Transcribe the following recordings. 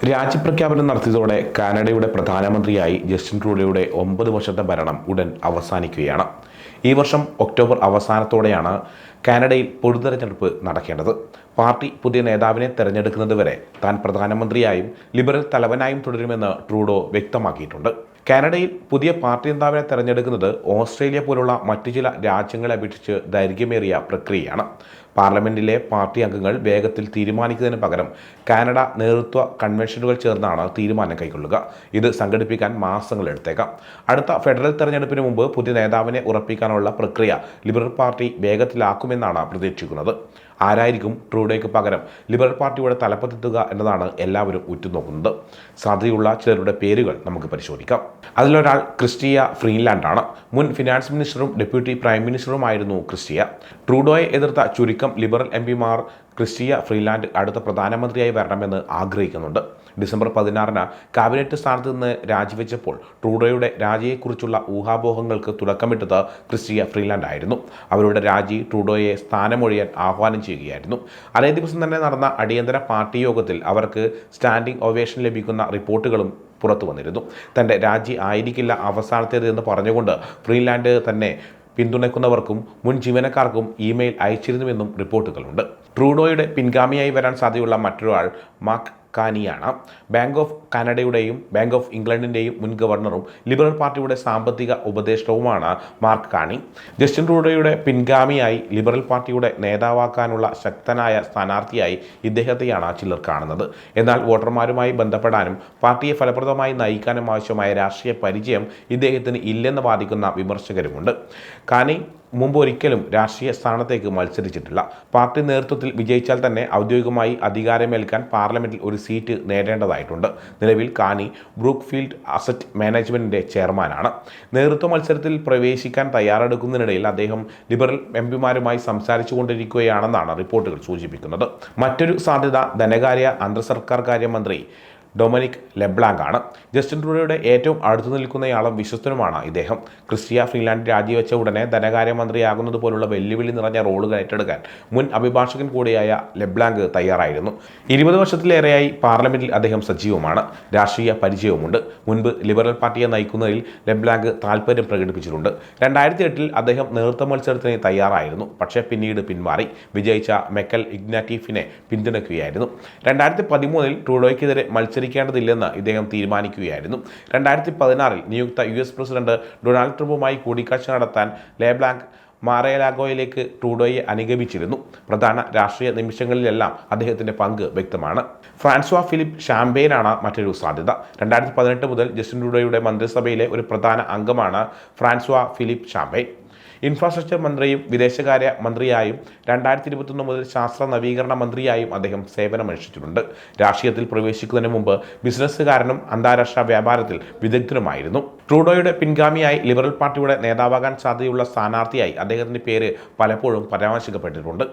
രാജ്യപ്രഖ്യാപനം നടത്തിയതോടെ കാനഡയുടെ പ്രധാനമന്ത്രിയായി ജസ്റ്റിൻ ട്രൂഡോയുടെ 9 വർഷത്തെ ഭരണം ഉടൻ അവസാനിക്കുകയാണ്. ഈ വർഷം ഒക്ടോബർ അവസാനത്തോടെയാണ് കാനഡയിൽ പൊതുതെരഞ്ഞെടുപ്പ് നടക്കേണ്ടത്. പാർട്ടി പുതിയ നേതാവിനെ തെരഞ്ഞെടുക്കുന്നതുവരെ താൻ പ്രധാനമന്ത്രിയായും ലിബറൽ തലവനായും തുടരുമെന്ന് ട്രൂഡോ വ്യക്തമാക്കിയിട്ടുണ്ട്. കാനഡയിൽ പുതിയ പാർട്ടി നേതാവിനെ തെരഞ്ഞെടുക്കുന്നത് ഓസ്ട്രേലിയ പോലുള്ള മറ്റു ചില രാജ്യങ്ങളെ അപേക്ഷിച്ച് ദൈർഘ്യമേറിയ പ്രക്രിയയാണ്. പാർലമെന്റിലെ പാർട്ടി അംഗങ്ങൾ വേഗത്തിൽ തീരുമാനിക്കുന്നതിന് പകരം കാനഡ നേതൃത്വ കൺവെൻഷനുകൾ ചേർന്നാണ് തീരുമാനം കൈക്കൊള്ളുക. ഇത് സംഘടിപ്പിക്കാൻ മാസങ്ങൾ എടുത്തേക്കാം. അടുത്ത ഫെഡറൽ തെരഞ്ഞെടുപ്പിന് മുമ്പ് പുതിയ നേതാവിനെ ഉറപ്പിക്കാനുള്ള പ്രക്രിയ ലിബറൽ പാർട്ടി വേഗത്തിലാക്കുമെന്നാണ് പ്രതീക്ഷിക്കുന്നത്. ആരായിരിക്കും ട്രൂഡോയ്ക്ക് പകരം ലിബറൽ പാർട്ടിയുടെ തലപ്പത്തെത്തുക എന്നതാണ് എല്ലാവരും ഉറ്റുനോക്കുന്നത്. സാധ്യതയുള്ള ചിലരുടെ പേരുകൾ നമുക്ക് പരിശോധിക്കാം. അതിലൊരാൾ ക്രിസ്റ്റീയ ഫ്രീലാൻഡാണ്. മുൻ ഫിനാൻസ് മിനിസ്റ്ററും ഡെപ്യൂട്ടി പ്രൈം മിനിസ്റ്ററുമായിരുന്നു ക്രിസ്റ്റീയ. ട്രൂഡോയെ എതിർത്ത ചുരുക്കം ലിബറൽ എംപിമാർ ക്രിസ്റ്റീയ ഫ്രീലാൻഡ് അടുത്ത പ്രധാനമന്ത്രിയായി വരണമെന്ന് ആഗ്രഹിക്കുന്നുണ്ട്. ഡിസംബർ 16 കാബിനറ്റ് സ്ഥാനത്ത് നിന്ന് രാജിവെച്ചപ്പോൾ ട്രൂഡോയുടെ രാജിയെക്കുറിച്ചുള്ള ഊഹാപോഹങ്ങൾക്ക് തുടക്കമിട്ടത് ക്രിസ്റ്റീയ ഫ്രീലാൻഡ് ആയിരുന്നു. അവരുടെ രാജി ട്രൂഡോയെ സ്ഥാനമൊഴിയാൻ ആഹ്വാനം ചെയ്യുകയായിരുന്നു. അതേ ദിവസം തന്നെ നടന്ന അടിയന്തര പാർട്ടി യോഗത്തിൽ അവർക്ക് സ്റ്റാൻഡിംഗ് ഒവേഷൻ ലഭിക്കുന്ന റിപ്പോർട്ടുകളും പുറത്തു വന്നിരുന്നു. തൻ്റെ രാജി ആയിരിക്കില്ല അവസാനത്തേത് എന്ന് പറഞ്ഞുകൊണ്ട് ഫ്രീലാൻഡ് തന്നെ പിന്തുണയ്ക്കുന്നവർക്കും മുൻ ജീവനക്കാർക്കും ഇമെയിൽ അയച്ചിരുന്നുവെന്നും റിപ്പോർട്ടുകളുണ്ട്. ട്രൂഡോയുടെ പിൻഗാമിയായി വരാൻ സാധ്യതയുള്ള മറ്റൊരാൾ മാർക്ക് കാനിയാണ്. ബാങ്ക് ഓഫ് കാനഡയുടെയും ബാങ്ക് ഓഫ് ഇംഗ്ലണ്ടിൻ്റെയും മുൻ ഗവർണറും ലിബറൽ പാർട്ടിയുടെ സാമ്പത്തിക ഉപദേഷ്ടാവുമാണ് മാർക്ക് കാനി. ജസ്റ്റിൻ ട്രൂഡോയുടെ പിൻഗാമിയായി ലിബറൽ പാർട്ടിയുടെ നേതാവാക്കാനുള്ള ശക്തനായ സ്ഥാനാർത്ഥിയായി ഇദ്ദേഹത്തെയാണ് ചിലർ കാണുന്നത്. എന്നാൽ വോട്ടർമാരുമായി ബന്ധപ്പെടാനും പാർട്ടിയെ ഫലപ്രദമായി നയിക്കാനും ആവശ്യമായ രാഷ്ട്രീയ പരിചയം ഇദ്ദേഹത്തിന് ഇല്ലെന്ന് വാദിക്കുന്ന വിമർശകരുമുണ്ട്. കാനി മുമ്പ് ഒരിക്കലും രാഷ്ട്രീയ സ്ഥാനത്തേക്ക് മത്സരിച്ചിട്ടില്ല. പാർട്ടി നേതൃത്വത്തിൽ വിജയിച്ചാൽ തന്നെ ഔദ്യോഗികമായി അധികാരമേൽക്കാൻ പാർലമെന്റിൽ ഒരു സീറ്റ് നേടേണ്ടതായിട്ടുണ്ട്. നിലവിൽ കാനി ബ്രൂക്ക്ഫീൽഡ് അസറ്റ് മാനേജ്മെന്റിന്റെ ചെയർമാനാണ്. നേതൃത്വ മത്സരത്തിൽ പ്രവേശിക്കാൻ തയ്യാറെടുക്കുന്നതിനിടയിൽ അദ്ദേഹം ലിബറൽ എംപിമാരുമായി സംസാരിച്ചു കൊണ്ടിരിക്കുകയാണെന്നാണ് റിപ്പോർട്ടുകൾ സൂചിപ്പിക്കുന്നത്. മറ്റൊരു സാധ്യത ധനകാര്യ അന്തർ സർക്കാർ കാര്യമന്ത്രി ഡൊമിനിക് ലെബ്ലാങ്ക് ആണ്. ജസ്റ്റിൻ ട്രൂഡോയുടെ ഏറ്റവും അടുത്തു നിൽക്കുന്നയാളും വിശ്വസ്തനുമാണ് ഇദ്ദേഹം. ക്രിസ്റ്റീയ ഫ്രീലാൻഡ് രാജിവെച്ച ഉടനെ ധനകാര്യമന്ത്രിയാകുന്നത് പോലുള്ള വെല്ലുവിളി നിറഞ്ഞ റോളുകൾ ഏറ്റെടുക്കാൻ മുൻ അഭിഭാഷകൻ കൂടിയായ ലെബ്ലാങ്ക് തയ്യാറായിരുന്നു. 20 വർഷത്തിലേറെയായി പാർലമെന്റിൽ അദ്ദേഹം സജീവമാണ്. രാഷ്ട്രീയ പരിചയവുമുണ്ട്. മുൻപ് ലിബറൽ പാർട്ടിയെ നയിക്കുന്നതിൽ ലെബ്ലാങ്ക് താൽപ്പര്യം പ്രകടിപ്പിച്ചിട്ടുണ്ട്. 2008 അദ്ദേഹം നേതൃത്വ മത്സരത്തിന് തയ്യാറായിരുന്നു. പക്ഷേ പിന്നീട് പിന്മാറി. വിജയിച്ച മെക്കൽ ഇഗ്നാറ്റീഫിനെ പിന്തുണയ്ക്കുകയായിരുന്നു. 2013 ട്രൂഡോയ്ക്കെതിരെ മത്സരിക്കേണ്ടതില്ലെന്ന് ഇദ്ദേഹം തീരുമാനിക്കുകയായിരുന്നു. 2016 നിയുക്ത US പ്രസിഡന്റ് ഡൊണാൾഡ് ട്രംപുമായി കൂടിക്കാഴ്ച നടത്താൻ ലെബ്ലാങ്ക് മാറേലാഗോയിലേക്ക് ട്രൂഡോയെ അനുഗമിച്ചിരുന്നു. പ്രധാന രാഷ്ട്രീയ നിമിഷങ്ങളിലെല്ലാം അദ്ദേഹത്തിൻ്റെ പങ്ക് വ്യക്തമാണ്. ഫ്രാൻസ്വാ ഫിലിപ്പ് ഷാംപെയിനാണ് മറ്റൊരു സാധ്യത. 2018 മുതൽ ജസ്റ്റിൻ ട്രൂഡോയുടെ മന്ത്രിസഭയിലെ ഒരു പ്രധാന അംഗമാണ് ഫ്രാൻസ്വാ ഫിലിപ്പ് ഷാംപെയിൻ. ഇൻഫ്രാസ്ട്രക്ചർ മന്ത്രിയും വിദേശകാര്യ മന്ത്രിയായും 2021 മുതൽ ശാസ്ത്ര നവീകരണ മന്ത്രിയായും അദ്ദേഹം സേവനമനുഷ്ഠിച്ചിട്ടുണ്ട്. രാഷ്ട്രീയത്തിൽ പ്രവേശിക്കുന്നതിന് മുമ്പ് ബിസിനസ്സുകാരനും അന്താരാഷ്ട്ര വ്യാപാരത്തിൽ വിദഗ്ധനുമായിരുന്നു. ട്രൂഡോയുടെ പിൻഗാമിയായി ലിബറൽ പാർട്ടിയുടെ നേതാവാകാൻ സാധ്യതയുള്ള സ്ഥാനാർത്ഥിയായി അദ്ദേഹത്തിൻ്റെ പേര് പലപ്പോഴും പരാമർശിക്കപ്പെട്ടിട്ടുണ്ട്.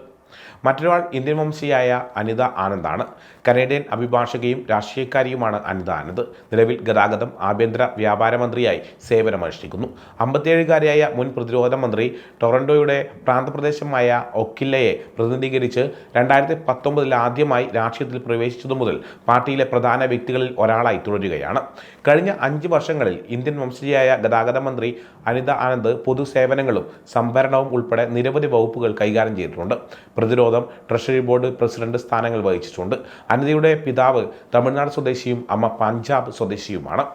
മറ്റൊരാൾ ഇന്ത്യൻ വംശീയായ അനിത ആനന്ദാണ്. കനേഡിയൻ അഭിഭാഷകയും രാഷ്ട്രീയക്കാരിയുമാണ് അനിത ആനന്ദ്. നിലവിൽ ഗതാഗതം ആഭ്യന്തര വ്യാപാര മന്ത്രിയായി സേവനമനുഷ്ഠിക്കുന്നു. 57-കാരിയായ മുൻ പ്രതിരോധ മന്ത്രി ടൊറന്റോയുടെ പ്രാന്തപ്രദേശമായ ഒക്കില്ലയെ പ്രതിനിധീകരിച്ച് 2019 ആദ്യമായി രാഷ്ട്രീയത്തിൽ പ്രവേശിച്ചതു മുതൽ പാർട്ടിയിലെ പ്രധാന വ്യക്തികളിൽ ഒരാളായി തുടരുകയാണ്. കഴിഞ്ഞ 5 വർഷങ്ങളിൽ ഇന്ത്യൻ വംശീയായ ഗതാഗത മന്ത്രി അനിത ആനന്ദ് പൊതുസേവനങ്ങളും സംഭരണവും ഉൾപ്പെടെ നിരവധി വകുപ്പുകൾ കൈകാര്യം ചെയ്തിട്ടുണ്ട്. പ്രതിരോധം, ട്രഷറി ബോർഡ് പ്രസിഡന്റ് സ്ഥാനങ്ങൾ വഹിച്ചിട്ടുണ്ട്. അനിതയുടെ പിതാവ് തമിഴ്നാട് സ്വദേശിയും അമ്മ പഞ്ചാബ് സ്വദേശിയുമാണ്.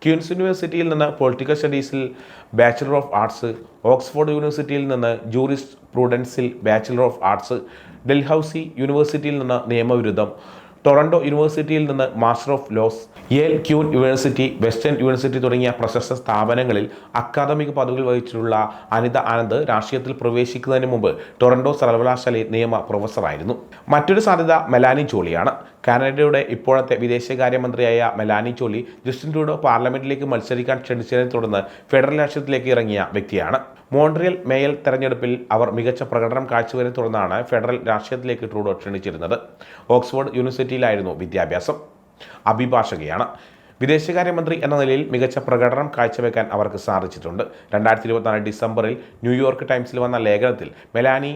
ക്യൂൻസ് യൂണിവേഴ്സിറ്റിയിൽ നിന്ന് പൊളിറ്റിക്കൽ സ്റ്റഡീസിൽ ബാച്ചിലർ ഓഫ് ആർട്സ്, ഓക്സ്ഫോർഡ് യൂണിവേഴ്സിറ്റിയിൽ നിന്ന് ജൂറിസ് പ്രൂഡൻസിൽ ബാച്ചിലർ ഓഫ് ആർട്സ്, ഡൽഹൌസി യൂണിവേഴ്സിറ്റിയിൽ നിന്ന് നിയമബിരുദം, ടൊറന്റോ യൂണിവേഴ്സിറ്റിയിൽ നിന്ന് master of laws, Yale Queen university, western university തുടങ്ങിയ പ്രശസ്ത സ്ഥാപനങ്ങളിൽ അക്കാദമിക് പദവികൾ വഹിച്ചിട്ടുള്ള അനിത ആനന്ദ് രാഷ്ട്രീയത്തിൽ പ്രവേശിക്കുന്നതിന് മുമ്പ് ടൊറന്റോ സർവകലാശാലയിൽ നിയമ പ്രൊഫസറായിരുന്നു. മറ്റൊരു സാധ്യത മെലാനി ജോളിയാണ്. കാനഡയുടെ ഇപ്പോഴത്തെ വിദേശകാര്യമന്ത്രിയായ മെലാനി ജോളി ജസ്റ്റിൻ ട്രൂഡോ പാർലമെന്റിലേക്ക് മത്സരിക്കാൻ ക്ഷണിച്ചതിനെ തുടർന്ന് ഫെഡറൽ രാഷ്ട്രീയത്തിലേക്ക് ഇറങ്ങിയ വ്യക്തിയാണ്. മോൺട്രിയൽ മേയർ തെരഞ്ഞെടുപ്പിൽ അവർ മികച്ച പ്രകടനം കാഴ്ചവെച്ചതിനെ തുടർന്നാണ് ഫെഡറൽ രാഷ്ട്രീയത്തിലേക്ക് ട്രൂഡോ ക്ഷണിച്ചിരുന്നത്. ഓക്സ്ഫോർഡ് യൂണിവേഴ്സിറ്റിയിലായിരുന്നു വിദ്യാഭ്യാസം. അഭിഭാഷകയാണ്. വിദേശകാര്യമന്ത്രി എന്ന നിലയിൽ മികച്ച പ്രകടനം കാഴ്ചവെക്കാൻ അവർക്ക് സാധിച്ചിട്ടുണ്ട്. 2024 ഡിസംബറിൽ ന്യൂയോർക്ക് ടൈംസിൽ വന്ന ലേഖനത്തിൽ മെലാനി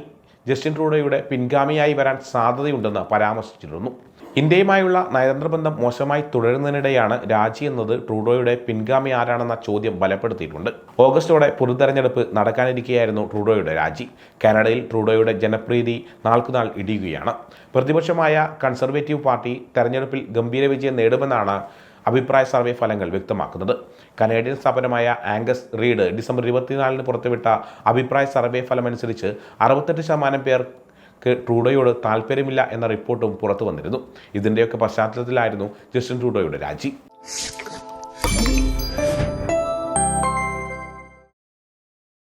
ജസ്റ്റിൻ ട്രൂഡോയുടെ പിൻഗാമിയായി വരാൻ സാധ്യതയുണ്ടെന്ന് പരാമർശിച്ചിരുന്നു. ഇന്ത്യയുമായുള്ള നയതന്ത്ര ബന്ധം മോശമായി തുടരുന്നതിനിടെയാണ് രാജി എന്നത് ട്രൂഡോയുടെ പിൻഗാമി ആരാണെന്ന ചോദ്യം ബലപ്പെടുത്തിയിട്ടുണ്ട്. ഓഗസ്റ്റോടെ പൊതുതെരഞ്ഞെടുപ്പ് നടക്കാനിരിക്കെയായിരുന്നു ട്രൂഡോയുടെ രാജി. കാനഡയിൽ ട്രൂഡോയുടെ ജനപ്രീതി നാൾക്കുനാൾ ഇടിയുകയാണ്. പ്രതിപക്ഷമായ കൺസർവേറ്റീവ് പാർട്ടി തെരഞ്ഞെടുപ്പിൽ ഗംഭീര വിജയം നേടുമെന്നാണ് അഭിപ്രായ സർവേ ഫലങ്ങൾ വ്യക്തമാക്കുന്നത്. കനേഡിയൻ സ്ഥാപനമായ ആംഗസ് റീഡ് ഡിസംബർ 24 പുറത്തുവിട്ട അഭിപ്രായ സർവേ ഫലമനുസരിച്ച് 68% പേർക്ക് ട്രൂഡോയോട് താല്പര്യമില്ല എന്ന റിപ്പോർട്ടും പുറത്തു വന്നിരുന്നു. ഇതിൻ്റെയൊക്കെ പശ്ചാത്തലത്തിലായിരുന്നു ജസ്റ്റിൻ ട്രൂഡോയുടെ രാജി.